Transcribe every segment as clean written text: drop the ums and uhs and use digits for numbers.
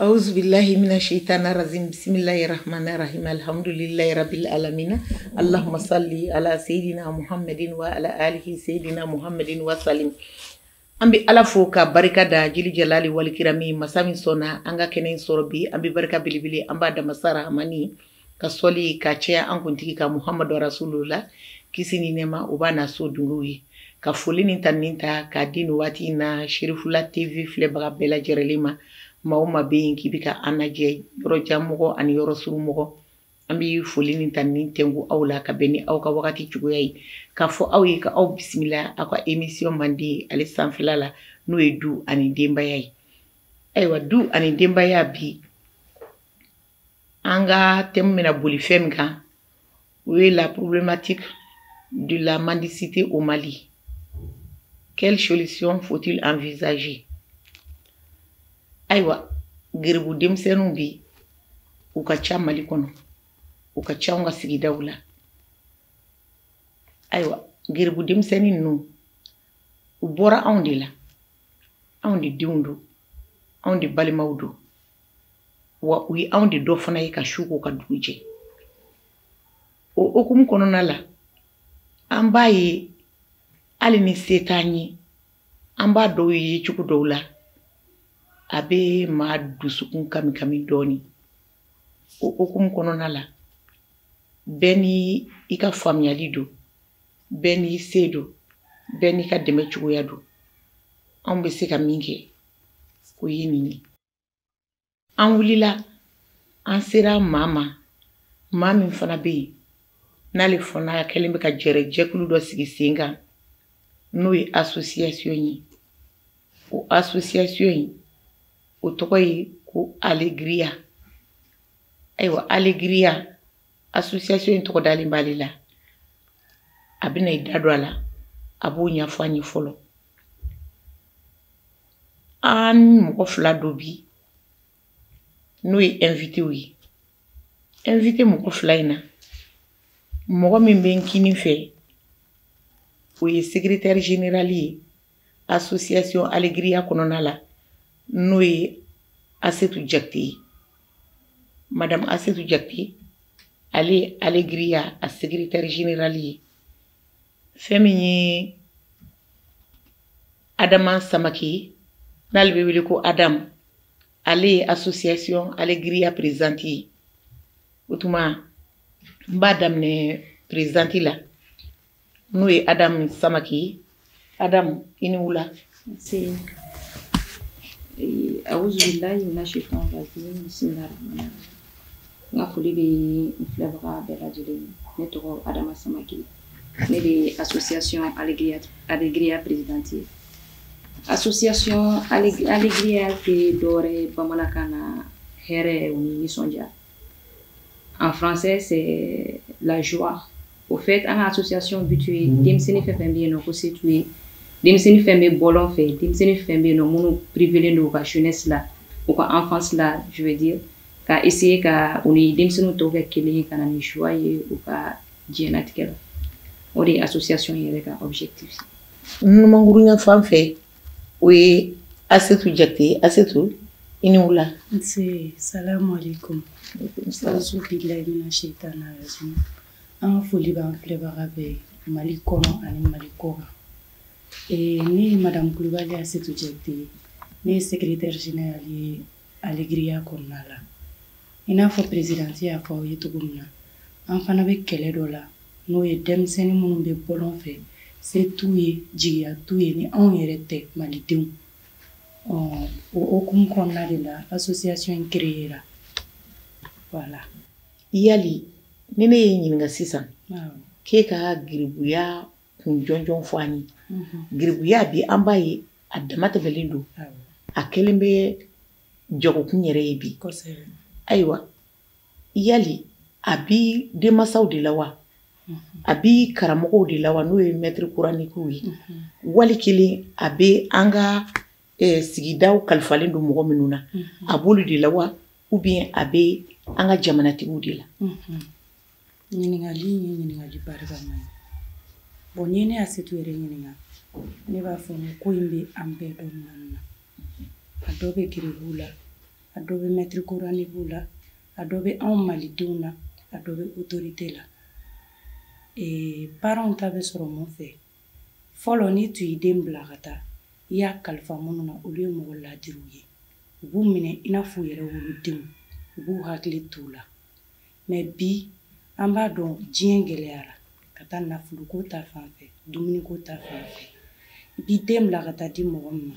أعوذ بالله من الشيطان الرجيم بسم الله الرحمن الرحيم الحمد لله رب العالمين اللهم صل على سيدنا محمد وعلى آله سيدنا محمد وسلم ambi ala fo ka barika da jili jalali wal kirami masami sona anga kenen sorobi ambi barika bilibili amba da masara amani ka soli ka cea an kuntiki ka muhammadu rasulullah kisini nema ubana so dunguyi ka folini taninta ka dinu wati na shirifula tv fle baga bela jerelima mauma being kibika anaje yoro jamugo ani yoro surumugo ambi folini tanin tengu awla ka beni aw ka wakati chugoyi ka fo awi ka aw bismillah akwa emission mandi ali sanfilala no edu ani dembaya aywa du ani dembaya bi anga temena boli femga oui la problématique de la mendicité au Mali. Quelle solution faut-il envisager? Aywa girbu demsenu bi ukacha Mali kono ukacha nga sigida wula aywa girbu demseni nu ubora awndi la awndi diwndo awndi balimawdo wa wi awndi do fana yi ka shuko ka duje o okum kono nala ambaye ali ni setani amba do yi chuku dowla abe ma dusukun kami doni o okum kono nala beni ika famiyali do beni sedo beni ka deme chugoya do ambe se ka minge ko yini an wulila an sera mama mami fana be nale fana kelimbe ka jere jekulu do sigi singa no yi association yi o association yi o tokoyi ko alegria aywa alegria association yi toko dali balila abina idado ala abu nya fanyi folo an mo fla dobi no yi invité mo fla ina mo mi benkini fe o yi secrétaire général yi association alegria kononala no yi Asetu Jakti madame Asetu Jakti ali alegria a secrétaire général yi femini Adama Samaki nalbe wili ko Adam ali association alegria présidenti utuma mbadam ne présidenti la no yi Adam Samaki Adam inula c'est أعوذ بالله من الشيطان الرجيم بسم الله الرحمن الرحيم نقول بفلبرا بلاجلين نتوه أدم سماكي نبي association Alegria présidentielle association Alegria qui dore bamalakana here ni sonja en français c'est la joie au fait une association habituée demseni fefembi no ko situé demseni fembe bolon fait demseni fembe no munu privilégié no ka jeunesse là ou ka enfance là je veux dire ka essayer ka uni demseni to ka kele kana ni joie ou ka dienatikela ori association yere ka objectif numangurunya famfe oui Asetu Jakti Asetu inula c'est salam alaikum sazu billahi mina shaitana rajim an foli ban flebara be Mali kono ani Mali koga ni madame Kulubali Asetu Jakti ni secrétaire général Alegria konala ina fo présidenti ya fo yitugumna an fana be kele do la no ye demseni munun be bolon fe c'est tout ye jiya tout ye ni an yere te malidenw o okum konna de la association créée là voilà yali nene ye nyinga sisan ke ka gribuya kun jonjon fani gribuya bi ambaye adamata belindo a kelembe jogo kun yere bi aywa yali abi demasaw de lawa abi karamogo de lawa no ye maître coranique yi wali kelen abi anga sigidaw kalfalen do mogo minuna abolu de lawa ou bien abi anga jamanatigu de la ñiningali barika man bon ñene Asetu yere ñininga ne ba fo ko yimbe ambe do nanna adobe giribula a dɔ bɛ maître coranique la, a dɔ bɛ anw malidenw na, a dɔ bɛ autorité la. Parents ta bɛ sɔrɔ mun fɛ fɔlɔ ni tu y'i den bila ka taa i y'a kalifa minnu na olu ye mɔgɔ ladiriw ye u b'u minɛ i n'a fɔ u yɛrɛ wolodenw u b'u hakili t'u la mais bi an b'a dɔn diɲɛ gɛlɛyara ka taa nafolo ta fan fɛ dumuni ko ta fan fɛ i b'i den bila ka taa di mɔgɔ min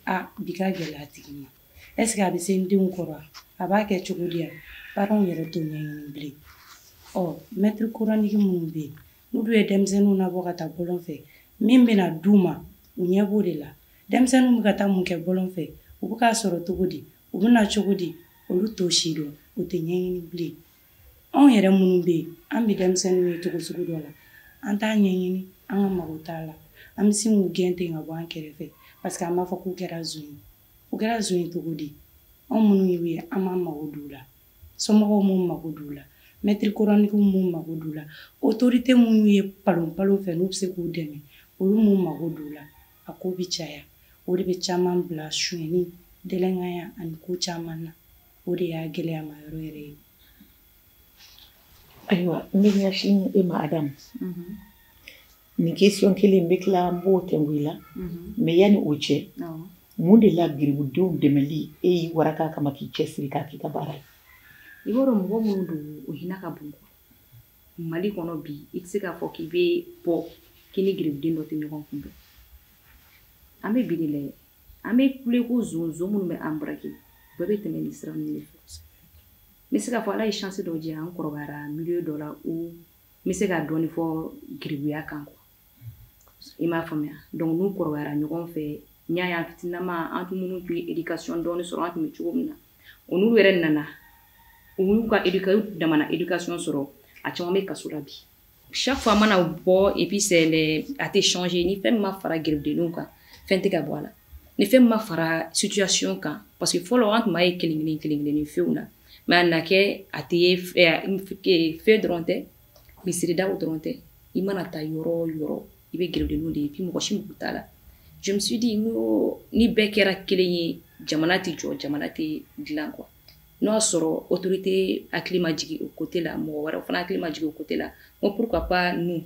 ma bi ka gɛlɛya tigi ma est-ce que a bɛ se n denw kɔrɔ a b'a kɛ cogo di parents yɛrɛ t'o ɲɛɲini bilen maître coranique minnu bɛ yen n'olu ye denmisɛnninw labɔ ka taa bɔlɔn fɛ min bɛna d'u ma u ɲɛ b'o de la denmisɛnninw bɛ ka taa mun kɛ bɔlɔn fɛ u bɛ k'a sɔrɔ cogo di u bɛna cogo di olu t'o si dɔn u tɛ ɲɛɲini bilen anw yɛrɛ minnu bɛ yen an bɛ denmisɛnninw ye cogo sugu dɔ la an t'a ɲɛɲini an ka mago t'a la an bɛ sin k'u gɛn ten ka bɔ an kɛrɛfɛ parce que an b'a fɔ k'u kɛra zon ye u kɛra zon ye cogo di anw minnu y'u ye an b'an mago d'u la somɔgɔw m'u mago d'u la maître coranique m'u mago d'u la autorité minnu ye palon fɛ n'u bɛ se k'u dɛmɛ olu m'u mago d'u la a ko bɛ caya o de bɛ caman bila sonyɛni dɛlɛŋanya ani ko caman na o de y'a gɛlɛyama yɔrɔ yɛrɛ ye. Ayiwa n bɛ ɲɛsin e ma Adamu nin question kelen n bɛ tila n b'o tɛnku i la mais yanni o cɛ mun de la giribudenw dɛmɛli e y'i waraka kama k'i cɛsiri k'a k'i ka baara ye. I b'a dɔn mɔgɔ minnu don o hinɛ ka bon Mali kɔnɔ bi i tɛ se k'a fɔ k'i bɛ bɔ k'i ni giribuden dɔ tɛ ɲɔgɔn kunbɛn an bɛ bi de lajɛ an bɛ kule ko zonzon minnu bɛ an baraki bɛɛ bɛ tɛmɛ nin sira ninnu de fɛ n bɛ se k'a fɔ Ala ye chance dɔ di yan n kɔrɔbayara milieu dɔ la où n bɛ se ka dɔɔni fɔ giribuya kan quoi i m'a faamuya donc n'u kɔrɔbayara ɲɔgɔn fɛ n y'a ye an fitininama an tun minnu tun ye éducation dɔɔni sɔrɔ an tun bɛ cogo min na o n'olu yɛrɛ nana u y'u ka damana éducation sɔrɔ a caman bɛ kaso la bi chaque fois mana bɔ et puis c'est a tɛ changer ni fɛn min ma fara giribudenninw kan fɛn tɛ ka bɔ a la ni fɛn min ma fara situation kan parce que fɔlɔ an tun b'a ye kelen ni fɛnw na mais a na kɛ a tɛ fɛn dɔrɔn tɛ misiridaw dɔrɔn tɛ i mana taa yɔrɔ o yɔrɔ i bɛ giribudenninw de ye puis mɔgɔ si mago t'a la je me suis dit n ko ni bɛɛ kɛra kelen ye jamana tɛ jɔ jamana tɛ dilan quoi n'o y'a sɔrɔ autorité hakili ma jigin o côté la mɔgɔ wɛrɛw fana hakili ma jigin o côté la n ko pourquoi pas nous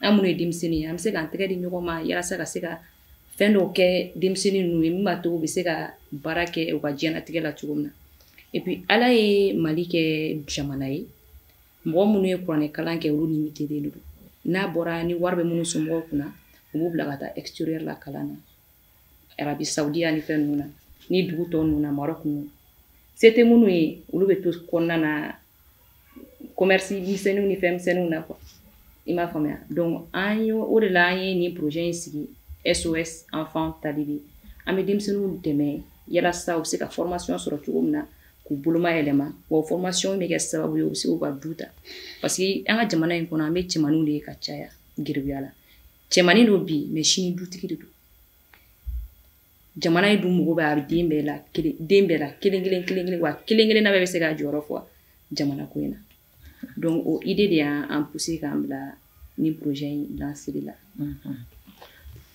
an minnu ye denmisɛnnin ye an bɛ se k'an tɛgɛ di ɲɔgɔn ma yalasa ka se ka fɛn dɔw kɛ denmisɛnnin ninnu ye min b'a to u bɛ se ka baara kɛ u ka diɲɛlatigɛ la cogo min na et puis Ala ye Mali kɛ jamana ye mɔgɔ minnu ye kuranɛ kalan kɛ olu limité de don n'a bɔra ni wari bɛ minnu somɔgɔw kunna u b'u bila ka taa extérieur la kalan na Arabie Saoudite ni fɛn ninnu na ni dugu tɔw ninnu na Maroc ninnu se tɛ minnu ye olu bɛ to kɔnɔna na commerce misɛnninw ni fɛn misɛnninw na quoi i m'a faamuya donc o de la an ye nin projet in sigi SOS enfant talibé an bɛ denmisɛnninw dɛmɛ yalasa u bɛ se ka formation sɔrɔ cogo min na k'u boloma yɛlɛma wa formation bɛ kɛ sababu ye u bɛ se k'u ka du ta parce que an ka jamana in kɔnɔ an bɛ cɛmaninw de ye ka caya giribuya la cɛmanin don bi mais sini dutigi de don jamana ye dun mɔgɔ bɛ a bɛ den bɛɛ la kelen wa kelen na bɛɛ bɛ se ka jɔyɔrɔ fɔ jamana ko in na donc o idée de y'an poussé k'an bila ni projet in lancé la.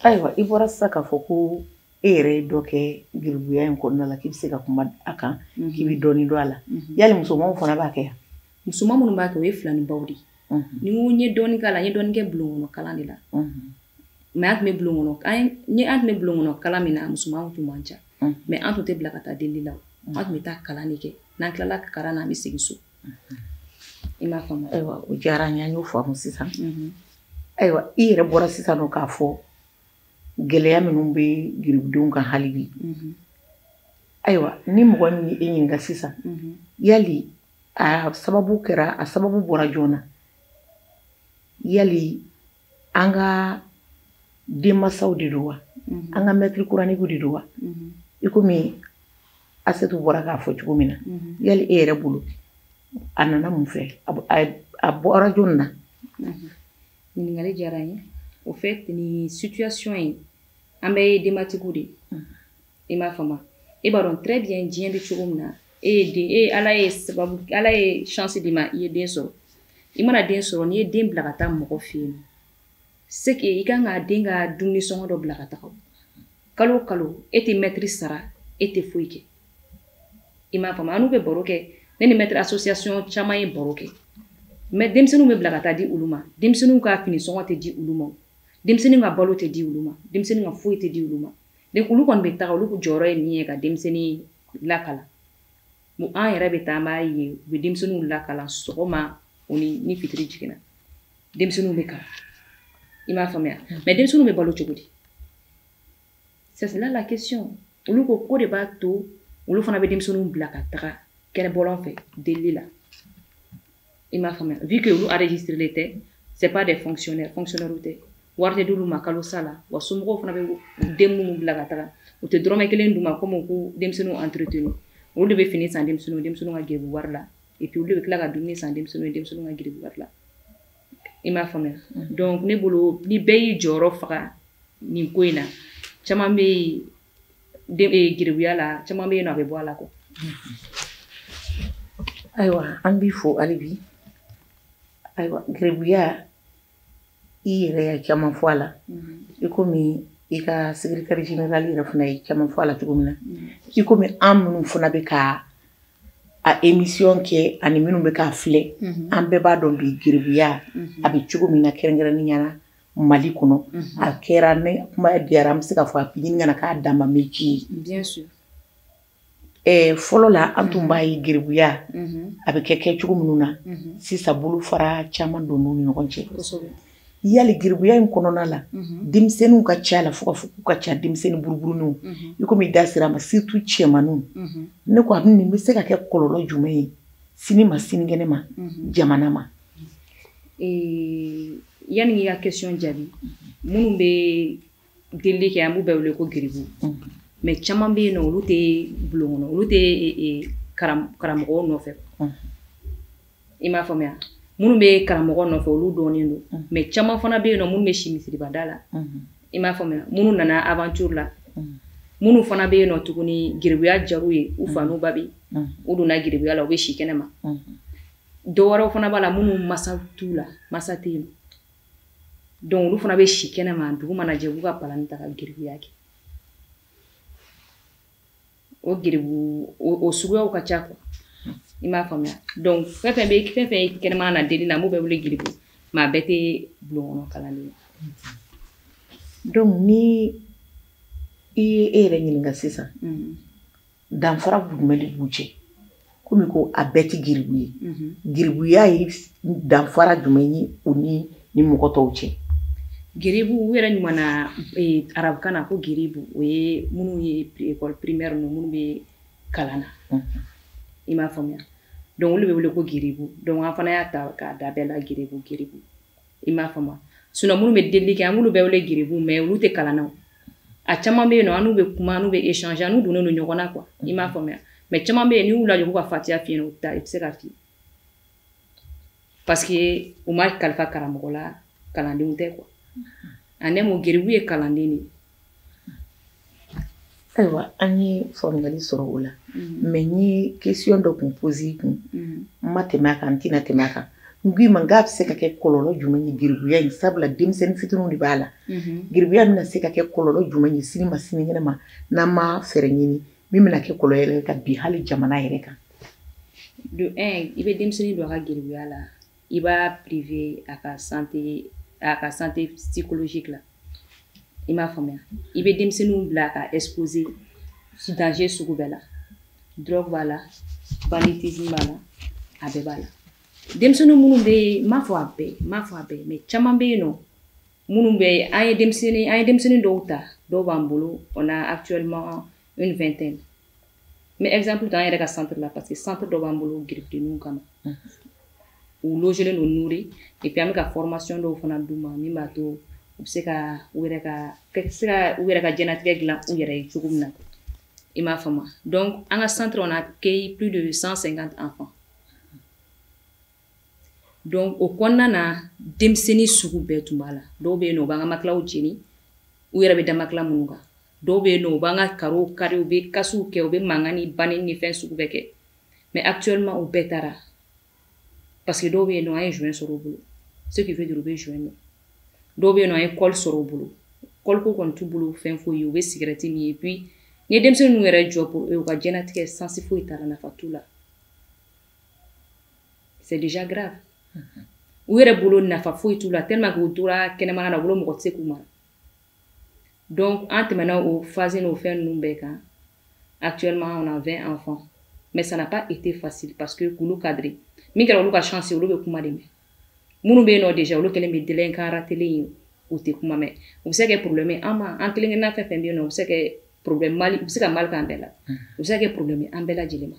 Ayiwa i bɔra sisan k'a fɔ ko e yɛrɛ ye dɔ kɛ giribuya in kɔnɔna la k'i bɛ se ka kuma a kan k'i bɛ dɔɔni dɔn a la yali musomanw fana b'a kɛ yan. Musoman minnu b'a kɛ o ye filanibaw de ye ni n ko n ye dɔɔni k'a la n ye dɔɔni kɛ bulon kɔnɔ kalan de la mais an tun bɛ bulon kɔnɔ an tun bɛ bulon kɔnɔ kalan min na musomanw tun man ca mais an tun tɛ bila ka taa delili la an tun bɛ taa kalan de kɛ n'an tilala kalan na an bɛ segin so i m'a faamu. Ayiwa o diyara n ye an y'o faamu sisan ayiwa i yɛrɛ bɔra sisan nɔ k'a fɔ gɛlɛya minnu bɛ giribudenw kan hali bi ayiwa ni mɔgɔ min ye e ɲininka sisan yali a sababu bɔra joona yali an ka denmansaw de don wa an ka maître coranique de don wa i komi Asetu bɔra k'a fɔ cogo min na yali e yɛrɛ bolo a nana mun fɛ a bɔra jɔni na. Ɲininkali diyara n ye au fait ni situation in an bɛɛ ye denbatigiw de ye i m'a faamu e b'a dɔn très bien diɲɛ bɛ cogo min na Ala ye chance d'i ma i ye den sɔrɔ i mana den sɔrɔ n'i ye den bila ka taa mɔgɔ fɛ yen c'est que i kan ka den ka dumuni sɔngɔ dɔ bila ka taga kalo o kalo e tɛ maître sara e tɛ foyi kɛ i m'a faamu an n'u bɛ baro kɛ ne ni maître association caman ye baro kɛ mais denmisɛnninw bɛ bila ka taa di olu ma denmisɛnninw ka finisɔngɔ tɛ di olu ma denmisɛnninw ka balo tɛ di olu ma denmisɛnninw ka foyi tɛ di olu ma donc olu kɔni bɛ taga olu jɔyɔrɔ ye min ye ka denmisɛnnin lakala an yɛrɛ bɛ taa an b'a ye u bɛ denmisɛnninw lakala sɔgɔma o ni fitiri jiginna denmisɛnninw bɛ kalan i m'a faamuya mais denmisɛnninw bɛ balo cogo di c'est là la question olu ko de b'a to olu fana bɛ denmisɛnninw bila ka taga kɛnɛbɔlaw fɛ delili la i m'a faamuya vu que olu enregistré tɛ c'est pas des fonctionnaires u tɛ wari tɛ d'olu ma kalo sa la wa somɔgɔw fana bɛ den minnu bila ka taga u tɛ dɔrɔmɛ kelen d'u ma comme ko denmisɛnninw entretenu olu de bɛ fini san denmisɛnninw ka giribu wari la et puis olu de bɛ tila ka dumuni san denmisɛnninw ka giribu wari la i m'a faamuya donc ne bolo ni bɛɛ y'i jɔyɔrɔ faga nin ko in na caman bɛ giribuya la caman bɛ yen nɔ a bɛ bɔ a la quoi. Ayiwa an b'i fo hali bi ayiwa giribuya i yɛrɛ ya caman fɔ a la i komi i ka secrétaire général yɛrɛ fana ye caman fɔ a la cogo min na i komi an minnu fana bɛ ka a émission kɛ ani minnu bɛ k'a filɛ an bɛɛ b'a dɔn bi giribuya a bɛ cogo min na kɛrɛnkɛrɛnnenya la Mali kɔnɔ a kɛra ne kuma diyara an bɛ se ka fɔ a ɲini kana k'a dama métier ye bien sûr fɔlɔ la an tun b'a ye giribuya a bɛ kɛ cogo minnu na sisan bolo fara caman don n'u ni ɲɔgɔn cɛ yali giribuya in kɔnɔna la denmisɛnninw ka ca la fo ka fɔ k'u ka ca denmisɛnnin buruburuninw i komi i da sera a ma surtout cɛmanninw ne ko a bɛ nin bɛ se ka kɛ kɔlɔlɔ jumɛn ye sini ma sinikɛnɛ ma jamana ma yanni k'i ka question jaabi minnu bɛ delili kɛ an b'u bɛɛ wele ko giribu mais caman bɛ yen nɔ olu tɛ bulon kɔnɔ olu tɛ karamɔgɔw nɔfɛ i m'a faamuya minnu bɛ karamɔgɔ nɔfɛ olu dɔɔnin don mais caman fana bɛ yen nɔ minnu bɛ si misiribada la i m'a faamuya minnu nana aventure la minnu fana bɛ yen nɔ tuguni giribuya jar'u ye u fa n'u ba bɛ u donna giribuya la u bɛ si kɛnɛma dɔw wɛrɛw fana b'a la minnu masa t'u la masa tɛ yen donc olu fana bɛ si kɛnɛma dugu mana jɛ u b'u ka palanni ta ka giribuya kɛ o giribu o suguyaw ka ca quoi i m'a faamuya donc fɛn fɛn ye kɛnɛmana na deli la m'u bɛ wele giribu mais a bɛɛ tɛ bulon kɔnɔ kalanden ye donc ni i ye e yɛrɛ ɲininka sisan danfara jumɛn de b'u cɛ komi ko a bɛɛ tɛ giribu ye giribuya ye danfara jumɛn ye u ni mɔgɔ tɔw cɛ giribu u yɛrɛ ɲuman na arabukan na ko giribu o ye minnu ye école primaire ninnu minnu bɛ kalan na i m'a faamuya donc olu bɛ wele ko giribu donc an fana y'a ta k'a da bɛɛ la giribu i m'a faamuya sinon minnu bɛ delili kɛ an b'olu bɛɛ wele giribu mais olu tɛ kalan na a caman bɛ yen nɔ an n'u bɛ kuma an n'u bɛ échanger an n'u donnen don ɲɔgɔn na quoi i m'a faamuya mais caman bɛ yen n'i y'u lajɛ k'u ka fatiya f'i ɲɛna u tɛ se ka f'i ye parce que u ma kalifa karamɔgɔ la kalandenw tɛ quoi an ne mo giribu ye kalanden de ayiwa an ye faamuyali sɔrɔ o la mais n ye question dɔ kun pose i kun n ma tɛmɛ a kan n tɛna tɛmɛ a kan n ko i ma n k'a bɛ se ka kɛ kɔlɔlɔ jumɛn ye giribuya in sabula denmisɛnnin fitininw de b'a la giribuya bɛna se ka kɛ kɔlɔlɔ jumɛn ye sini ma sinikɛnɛ ma n'an ma fɛɛrɛ ɲini min bɛna kɛ kɔlɔlɔ yɛrɛ ka bin hali jamana yɛrɛ kan de un i bɛ denmisɛnnin don a ka giribuya la i b'a privé a ka santé psychologique la i m'a faamuya i bɛ denmisɛnninw bila ka exposer danger sugu bɛɛ la drogue b'a la banditisme b'a la a bɛɛ b'a la denmisɛnnin minnu bɛ yen n m'a fɔ a bɛɛ mais caman bɛ yen nɔ minnu bɛ an ye denmisɛnnin dɔw ta dɔw b'an bolo on a actuellement une vingtaine mais exemple ta an yɛrɛ ka centre la parce que centre dɔ b'an bolo giribudenninw kama u logelen don Nuri et puis an bɛ ka formation dɔw fana d'u ma min b'a to u bɛ se ka u yɛrɛ ka diɲɛlatigɛ dilan u yɛrɛ ye cogo min na i m'a faamuya donc an ka centre on accueille plus de 150 enfants donc o kɔnɔna na denmisɛnnin sugu bɛɛ tun b'a la dɔw bɛ yen nɔ u b'an ka makilaw jeni u yɛrɛ bɛ da makila minnu kan dɔw bɛ yen nɔ u b'an ka karow kari u bɛ kasiw kɛ u bɛ mankan ni banni ni fɛn sugu bɛɛ kɛ mais actuellement u bɛɛ taara parce que dɔw bɛ yen nɔ an ye joint sɔrɔ u bolo ce qui veut dire u bɛ joint min dɔw bɛ yen nɔ an ye col sɔrɔ u bolo col ko kɔni t'u bolo fɛn foyi ye u bɛ cigarette min et puis Ni denmisɛnninw yɛrɛ jɔ pour eux u ka diɲɛnatigɛ sansi foyi t'a la nafa t'u la c'est déjà grave u yɛrɛ bolo nafa foyi t'u la tellement que u tora kɛnɛmana na u bolo mɔgɔ tɛ se k'u mara donc an tɛmɛna o phase n'o fɛn ninnu bɛɛ kan actuellement on a 20 enfants mais ça n'a pas été facile parce que k'olu cadrer min kɛra olu ka chance olu bɛ kuma de mɛn minnu bɛ yen nɔ déjà olu kɛlen bɛ délinquant raté ye u tɛ kuma mɛn u bɛ se ka kɛ problème ye an ma an kelen-kelenna fɛn fɛn bɛ yen nɔ u bɛ se ka kɛ problème mali u bɛ se ka mal k'an bɛɛ la u bɛ se ka kɛ problème ye an bɛɛ lajɛlen ma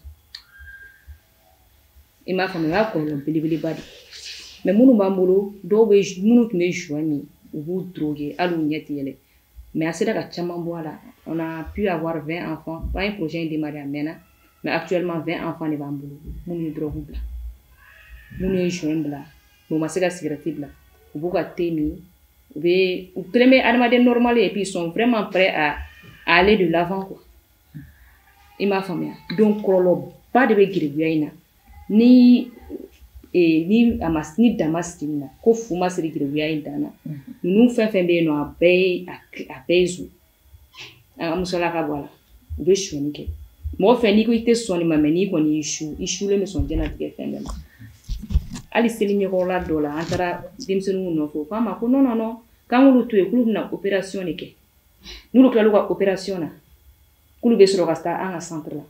i m'a faamu o y'a kɔlɔlɔ belebeleba de mais minnu b'an bolo dɔw bɛ minnu tun bɛ joint min u b'u droguer hali u ɲɛ tɛ yɛlɛ mais a sera ka caman bɔ a la on a pu avoir 20 enfants an ye projet in démarrer a mɛnna mais actuellement 20 enfants de b'an bolo minnu ye drogue bila minnu ye joint bila mais u ma se ka cigarette bila u b'u ka thé min u kelen bɛ adamaden normal et puis ils sont vraiment prêts à aller de l'avant quoi i m'a faamuya donc kɔlɔlɔba de bɛ giribuya in na ni dama sigi na ko fu ma siri giribuya in dan na ninnu fɛn fɛn bɛ yen nɔ a bɛɛ ye zu an ka musolaka bɔ a la u bɛ sonyani kɛ mɔgɔ fɛn n'i ko i tɛ sɔn nin ma mais n'i kɔni y'i sulen bɛ sɔn diɲɛlatigɛ fɛn bɛɛ ma hali seli ɲɛkɔrɔla dɔ la an taara denmisɛnninw nɔfɛ u k'an ma ko non non non k'an k'olu to yen k'olu bɛna opération de kɛ n'olu tilal'u ka opération na k'olu bɛ sɔrɔ ka taa an ka centre la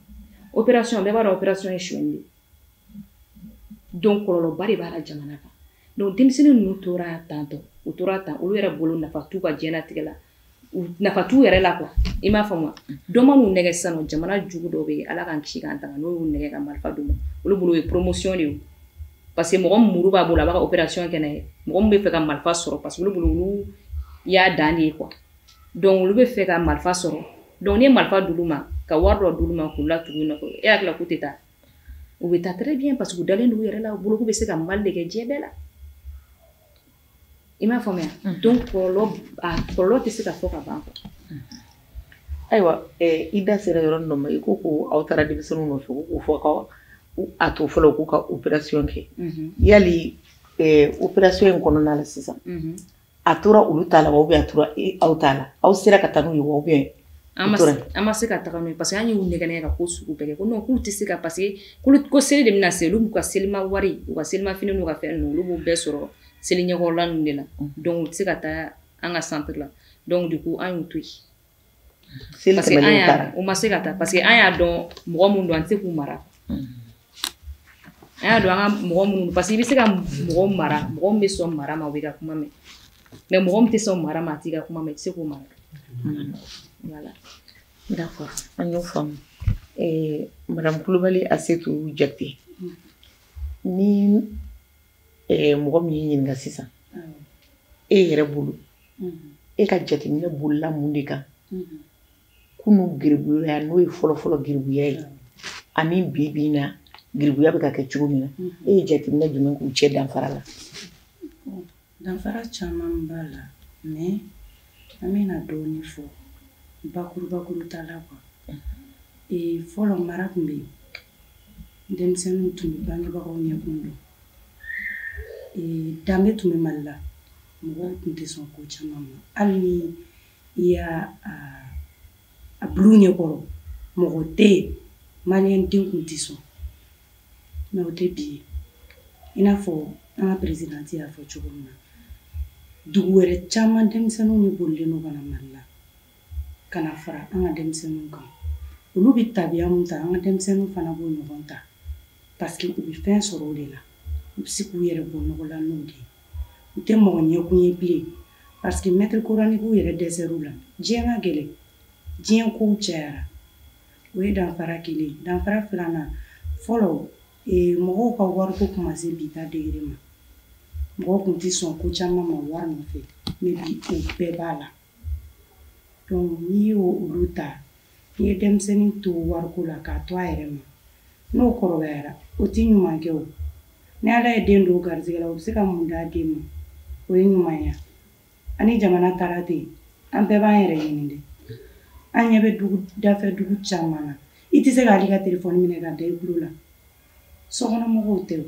opération bɛɛ b'a dɔn opération ye sonyani de donc kɔlɔlɔba de b'a la jamana kan donc denmisɛnnin ninnu tora tantɔ u tora tan olu yɛrɛ bolo nafa t'u ka diɲɛlatigɛ la nafa t'u yɛrɛ la quoi i m'a faamu wa dɔ man'u nɛgɛ sisan nɔ jamana jugu dɔw bɛ yen ala k'an kisi k'an tanga n'o y'u nɛgɛ ka marifa d'u ma olu bolo o ye promotion de ye parce que mɔgɔ min muru b'a bolo a b'a ka opération kɛ n'a ye mɔgɔ min bɛ fɛ ka marifa sɔrɔ parce que olu bolo olu y'a dan de ye quoi donc olu bɛ fɛ ka marifa sɔrɔ donc n'i ye marifa d'olu ma ka wari dɔ d'olu ma k'u latugu nɔfɛ e hakili la k'u tɛ taa u bɛ taa très bien parce que u dalen d'u yɛrɛ la u bolo k'u bɛ se ka mali de kɛ diɲɛ bɛɛ la i m'a faamuya donc kɔlɔlɔ tɛ se ka fɔ ka ban quoi ayiwa i da sera yɔrɔ dɔ ma i ko ko aw taara denmisɛnninw nɔfɛ k'u fɔ ka a to fɔlɔ k'u ka opération kɛ yali opération in kɔnɔna la sisan a tora olu t'a la wa ou bien a tora aw t'a la aw sera ka taa n'u ye wa ou bien an ma se ka taga n'u ye parce que an y'u nɛgɛnɛgɛ ka ko sugu bɛɛ kɛ ko non k'u tɛ se ka parce que ko seli de bɛna se olu b'u ka selima wari u ka selima fini n'u ka fɛn ninnu olu b'u bɛɛ sɔrɔ seli ɲɛkɔrɔla ninnu de la donc u tɛ se ka taa an ka centre la donc du coup an y'u to yen parce que u ma se ka taa parce que an y'a dɔn mɔgɔ minnu don an tɛ se k'u mara an y'a dɔn an ka mɔgɔ minnu parce que i bɛ se ka mɔgɔ mara mɔgɔ min bɛ sɔn mara ma o bɛ ka kuma mɛn mais mɔgɔ min tɛ sɔn mara ma a t'i ka kuma mɛn i tɛ se k'o mara voilà d'accord an y'o faamu madame Kulibali Asetu Jakite ni mɔgɔ min y'i ɲininka sisan e yɛrɛ bolo e ka jateminɛ bolila mun de kan kunun giribuya n'o ye fɔlɔ giribuya ye ani bi bi in na giribuya bɛ ka kɛ cogo min na e ye jateminɛ jumɛn k'u cɛ danfara la danfara caman b'a la mais an bɛna dɔɔni fɔ bakuru t'a la quoi fɔlɔ mara tun bɛ yen denmisɛnninw tun bɛ bangebagaw ɲɛkun dɔn danbe tun bɛ Mali la mɔgɔw tun tɛ sɔn ko caman ma hali ni i y'a bila u ɲɛkɔrɔ mɔgɔ tɛ yen maliyɛn den tun tɛ sɔn mais o tɛ bi ye i n'a fɔ an ka présidente y'a fɔ cogo min na dugu wɛrɛ caman denmisɛnninw de bolilen don ka na Mali la ka na fara an ka denmisɛnninw kan olu bɛ tabiya mun ta an ka denmisɛnninw fana b'o ɲɔgɔn ta parce que u bɛ fɛn sɔrɔ o de la u bɛ se k'u yɛrɛ bɔ nɔgɔ la n'o de ye u tɛ mɔgɔ ɲɛkun ye bilen parce que maître coranique yɛrɛ dɛsɛr'u la diɲɛ ka gɛlɛn diɲɛ kow cayara o ye danfara kelen ye danfara filanan fɔlɔ mɔgɔw ka wariko tun ma se bi ta degré ma mɔgɔw tun tɛ sɔn ko caman ma wari nɔfɛ mais bi o bɛɛ b'a la donc n'i y'o olu ta n'i ye denmisɛnnin to wariko la k'a to a yɛrɛ ma n'o kɔrɔbayara o tɛ ɲuman kɛ o ni ala ye den don garizɛgɛ la o bɛ se ka mun d'a den ma o ye ɲumanya ani jamana taara ten an bɛɛ b'an yɛrɛ ɲini dɛ an ɲɛ bɛ dafɛ dugu caman na i tɛ se k'ale ka telefɔni minɛ ka da i tulo la sokɔnɔmɔgɔw tɛ o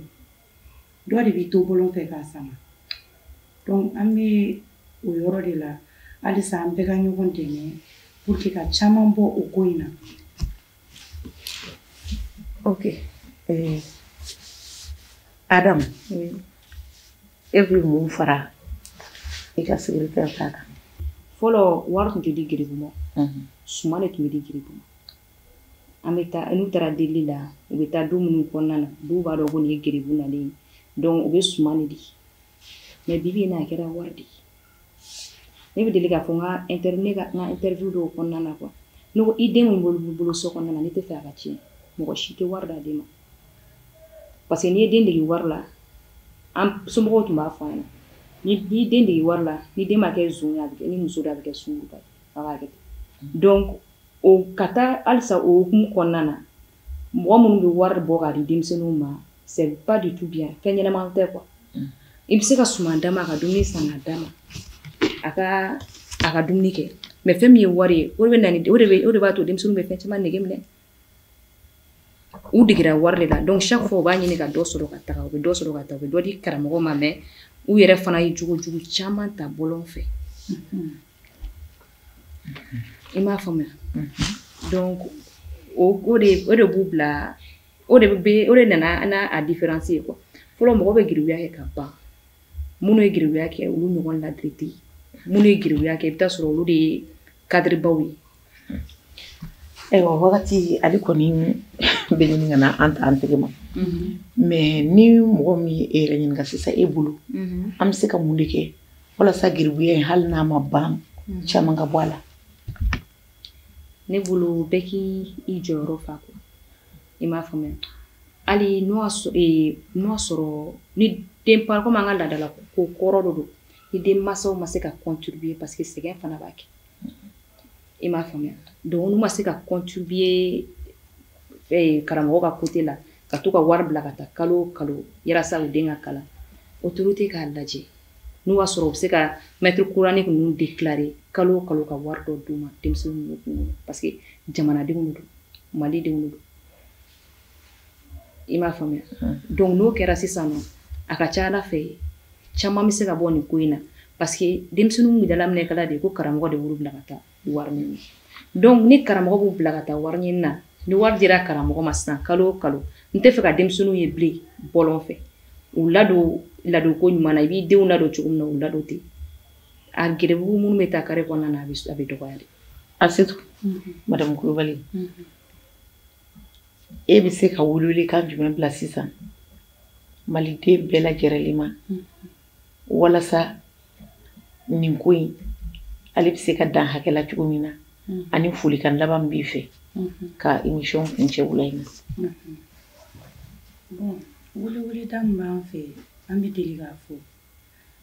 dɔ de b'i to bolon fɛ k'a sama donc an bɛ o yɔrɔ de la halisa an bɛɛ ka ɲɔgɔn dɛmɛ pour que ka caman bɔ o ko in na. Ok. Adam, e bɛ mun fara i ka secrétaire ta kan? Fɔlɔ wari tun tɛ di geribu ma, suma de tun bɛ di geribu ma. An bɛ taa n'u taara deli la u bɛ taa du minnu kɔnɔna na du b'a dɔn ko nin ye geribu nalen ye donc u bɛ suma de di mais bibi in na a kɛra wari de ye. Ne bɛ deli k'a fɔ n ka interview dɔw kɔnɔna na quoi ne ko i den min b'olu bolo so kɔnɔna na ne tɛ fɛ a ka tiɲɛ mɔgɔ si tɛ wari d'a den ma parce que n'i ye den dege wari la an somɔgɔw tun b'a fɔ an ɲɛna ni den dege wari la ni den ma kɛ zon ye a bɛ kɛ ni muso de a bɛ kɛ sunguruba ye a b'a kɛ ten donc o ka taa halisa o hukumu kɔnɔna na mɔgɔ minnu bɛ wari bɔ k'a di denmisɛnninw ma c'est pas du tout bien fɛn ɲɛnama tɛ quoi i bɛ se ka suman d'a ma a ka dumuni san k'a d'a ma a ka dumuni kɛ mais fɛn min ye wari ye o de b'a to denmisɛnninw bɛ fɛn caman nege minɛ u degera wari de la donc chaque fois u b'a ɲini ka dɔ sɔrɔ ka taga u bɛ dɔ sɔrɔ ka taga u bɛ dɔ di karamɔgɔ ma mais u yɛrɛ fana ye jogo jugu caman ta bɔlɔn fɛ i m'a faamuya donc o de b'u bila o de nana n'a différence ye quoi fɔlɔ mɔgɔ bɛ geribuya kɛ ka ban minnu ye geribuya kɛ olu ɲɔgɔn ladiri tɛ yen minnu ye geribuya kɛ i bɛ taa sɔrɔ olu de ye kadiribaw ye. Ayiwa wagati ale kɔni bɛ ɲini ka na an ta an tɛgɛ ma mais ni mɔgɔ min ye e yɛrɛ ɲininka sisan e bolo an bɛ se ka mun de kɛ walasa geribuya in hali n'a ma ban caman ka bɔ a la. Ne bolo bɛɛ k'i jɔyɔrɔ fa quoi i m'a faamuya hali n'o y'a sɔrɔ ni den comme an ka laadala ko kɔrɔ de don ni den mansaw ma se ka contribuer parce que sɛgɛn fana b'a kɛ i m'a faamuya donc n'u ma se ka contribuer karamɔgɔ ka côté la ka to ka wari bila ka taa kalo o kalo yalasa u den ka kalan autorité k'a lajɛ n'u y'a sɔrɔ u bɛ se ka maître coranique ninnu déclarer kalo o kalo ka wari dɔ d'u ma denmisɛnninw kun parce que jamanadenw de don malidenw de don i m'a faamuya donc n'o kɛra sisan nɔ a ka ca ala fɛ caman bɛ se ka bɔ nin ko in na parce que denmisɛnninw bɛ daminɛ kala de ko karamɔgɔ de b'olu bila ka taa wari ɲini donc ni karamɔgɔ b'u bila ka taa wari ɲini na ni wari dira karamɔgɔ ma sisan kalo o kalo n tɛ fɛ ka denmisɛnninw ye bilen bɔlɔn fɛ u ladon ko ɲuman na i b'i denw ladon cogo min na u ladon ten a gɛrɛbugu minnu bɛ taa kare kɔnɔna na a bɛ dɔgɔya de. Asetu madame Kulubali e bɛ se ka welewelekan jumɛn bila sisan maliden bɛɛ lajɛlen ma walasa nin ko in ale bɛ se ka dan hakɛ la cogo min na ani folikan laban b'i fɛ ka émission kuncɛ wula in na. Bon weleweleda min b'an fɛ an bɛ deli k'a fɔ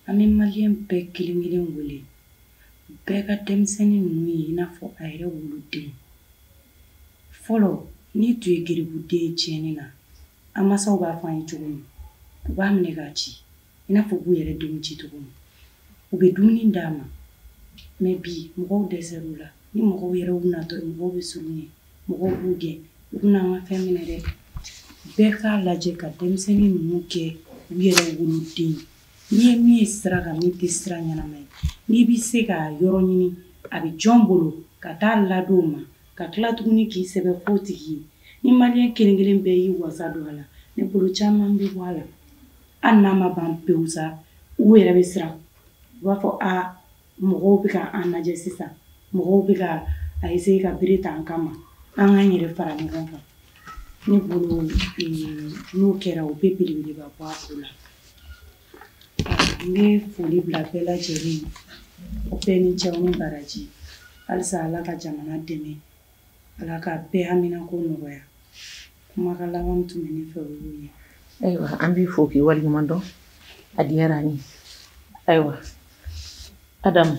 an bɛ maliyɛn bɛɛ kelen kelen wele bɛɛ ka denmisɛnnin ninnu ye i n'a fɔ a yɛrɛ woloden fɔlɔ n'i tun ye geribuden tiɲɛni na an masaw b'a fɔ an ye cogo min u b'a minɛ k'a ci i n'a fɔ u b'u yɛrɛ denw ci cogo min u bɛ dumuni d'a ma mais bi mɔgɔw dɛsɛr'u la ni mɔgɔw yɛrɛ u natɔ mɔgɔw bɛ surunya mɔgɔw b'u gɛn u bɛna an ka fɛn minɛ dɛ bɛɛ k'a lajɛ ka denmisɛnnin ninnu kɛ u yɛrɛ woloden n'i ye min ye sira kan min tɛ sira ɲɛnama ye n'i bɛ se ka yɔrɔ ɲini a bɛ jɔn bolo ka taa ladon o ma ka tila tuguni k'i sɛbɛn f'o tigi ye ni maliyɛn kelen kelen bɛɛ y'i wasa don a la ne bolo caman bɛ bɔ a la hali n'a ma ban pewu sa u yɛrɛ bɛ siran u b'a fɔ a mɔgɔw bɛ ka an lajɛ sisan mɔgɔw bɛ ka a essayer ka bere ta an kama an k'an yɛrɛ fara ɲɔgɔn kan ne bolo n'o kɛra o bɛ belebeleba bɔ a ko la n bɛ foli bila bɛɛ lajɛlen o bɛɛ ni cɛw ni baraji halisa ala ka jamana dɛmɛ ala ka bɛɛ haminako nɔgɔya kumakan laban tun bɛ ne fɛ o y'o ye. Ayiwa an b'i fo k'i waleɲuman dɔn a diyara an ye ayiwa Adam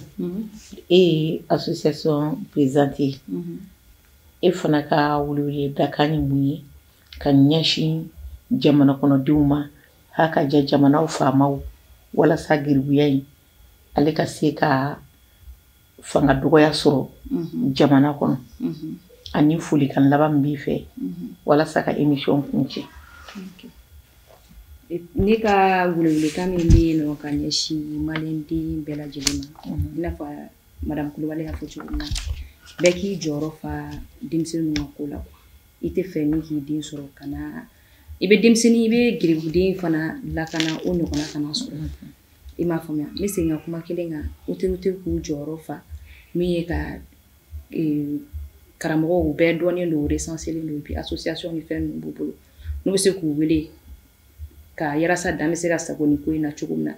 e ye association présidente ye e fana ka weleweledakan ye mun ye ka ɲɛsin jamana kɔnɔdenw ma h'a ka ja jamanaw faamaw walasa geribuya in ale ka se ka fanga dɔgɔya sɔrɔ jamana kɔnɔ ani folikan laban b'i fɛ walasa ka émission kuncɛ. Ne ka welewelekan min bɛ yen nɔ ka ɲɛsin maliyɛnden bɛɛ lajɛlen ma i n'a fɔ madame Kulubali y'a fɔ cogo min na bɛɛ k'i jɔyɔrɔ fa denmisɛnninw ka ko la quoi. I tɛ fɛ min k'i den sɔrɔ ka na i bɛ denmisɛnnin i bɛ giribuden fana lakana o ɲɔgɔnna kana sɔrɔ i m'a faamuya n bɛ segin ka kuma kelen kan autorité k'u jɔyɔrɔ fa min ye ka karamɔgɔw bɛɛ dɔnnen don recenselen don puis association ni fɛn ninnu b'u bolo n'u bɛ se k'u wele ka yalasa dan bɛ se ka sago ni ko in na cogo min na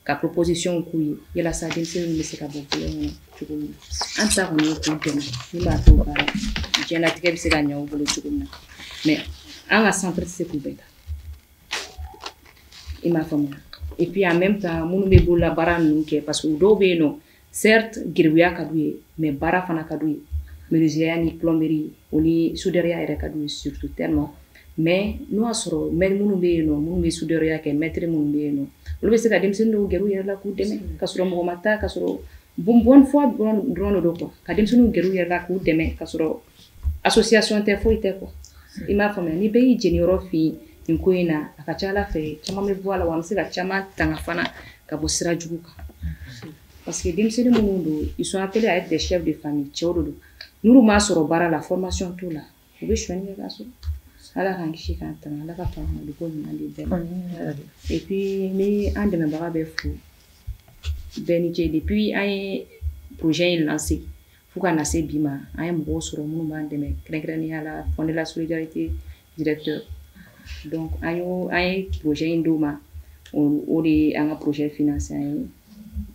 ka proposition k'u ye yalasa denmisɛnninw bɛ se ka bɔ bolo kɔnɔ cogo min na an ta kɔni ye k'u dɛmɛ min b'a to baara diɲɛlatigɛ bɛ se ka ɲɛ u bolo cogo min na mais an ka centre tɛ se k'u bɛɛ ta i m'a faamuya et puis en même temps minnu bɛ bolola baara ninnu kɛ parce que dɔw bɛ yen nɔ certes geribuya ka d'u ye mais baara fana ka d'u ye menuisier ni plomberie o ni soudeur yɛrɛ ka d'u ye surtout tellement mais n'o y'a sɔrɔ minnu bɛ yen nɔ minnu bɛ soudeur kɛ maître minnu bɛ yen nɔ olu bɛ se ka denmisɛnnin dɔw gɛrɛ u yɛrɛ la k'u dɛmɛ ka sɔrɔ mɔgɔ ma taa ka sɔrɔ bonne foi dɔrɔn de don quoi ka denmisɛnninw gɛrɛ u yɛrɛ la k'u dɛmɛ ka sɔrɔ association tɛ foyi tɛ quoi i m'a faamuya ni bɛɛ y'i jeniyɔrɔ fin nin ko in na a ka ca ala fɛ caman bɛ bɔ a la wa an bɛ se ka caman tanga fana ka bɔ sira jugu kan parce que denmisɛnnin minnu don ils sont appelés à être des chefs de famille cɛw de don n'olu m'a sɔrɔ baara la formation t'u la u bɛ sonyani kɛ k'a sɔrɔ ala k'an kisi k'an tanga ala ka faamuyali ko ɲuman di bɛɛ ma et puis ni an dɛmɛbaga bɛ fo bɛɛ ni ce depuis an ye projet in lancé fo ka na se bi ma an ye mɔgɔw sɔrɔ minnu b'an dɛmɛ kɛrɛnkɛrɛnnenya la fond de la solidarité directeur donc an ye projet in d'o ma o de ye an ka projet financé an ye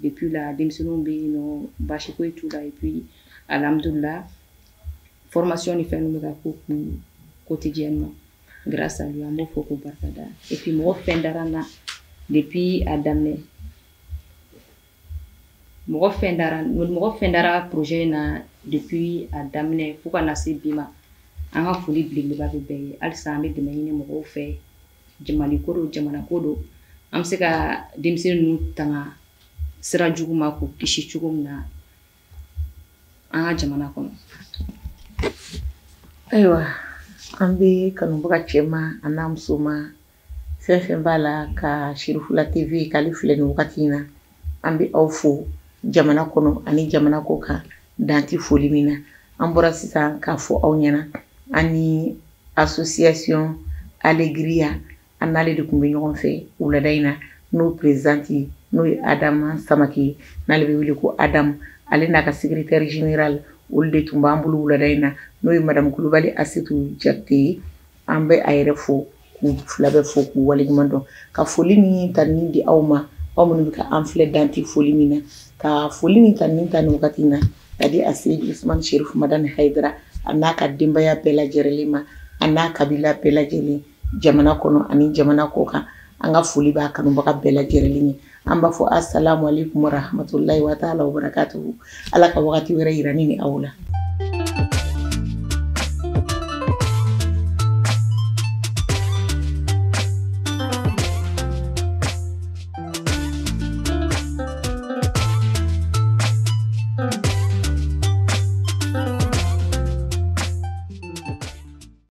depuis la denmisɛnninw bɛ yen nɔ baasi foyi t'u la et puis alhamdulillah formation ni fɛn ninnu bɛ ka k'u kun quotidiennement grâce à lui an b'o fɔ ko barika da et puis mɔgɔ fɛn dara n na depuis a daminɛ mɔgɔ fɛn dara projet in na depuis a daminɛ fo ka na se bi ma an ka foli belebeleba bɛ bɛɛ ye halisa an bɛ dɛmɛ ɲini mɔgɔw fɛ jamana ko don jamana ko don an bɛ se ka denmisɛnnin ninnu tanga sira jugu ma k'u kisi cogo min na an ka jamana kɔnɔ ayiwa an bɛ kanubaga cɛ ma a n'a muso ma fɛn fɛn b'a la ka Sirifula TV k'ale filɛ nin wagati in na an bɛ aw fo jamana kɔnɔ ani jamana kɔ kan dan tɛ foli min na an bɔra sisan k'a fɔ aw ɲɛna an ni association Alegria an n'ale de tun bɛ ɲɔgɔn fɛ wulada in na n'o présidente n'o ye Adamu Samake n'ale bɛ wele ko Adamu ale n'a ka secrétaire général olu de tun b'an bolo wulada in na n'o ye madame Kulubali Asetu Jakite ye an bɛ a yɛrɛ fo k'u fila bɛɛ fo k'u waleɲuman dɔn ka foli ni tani di aw ma aw minnu bɛ ka an filɛ dan tɛ foli min na ka foli ni tani ta nin wagati in na ka di a Seydi Usmane Sherifu Madani Hayidara a n'a ka denbaya bɛɛ lajɛlen ma a n'a kabila bɛɛ lajɛlen jamana kɔnɔ ani jamana kɔ kan an ka foli b'a kanubaga bɛɛ lajɛlen ye an b'a fɔ assalamu alaikum wa rahmatulahi wa ta'ala wa barakatuhu ala ka wagati wɛrɛ yira ni aw la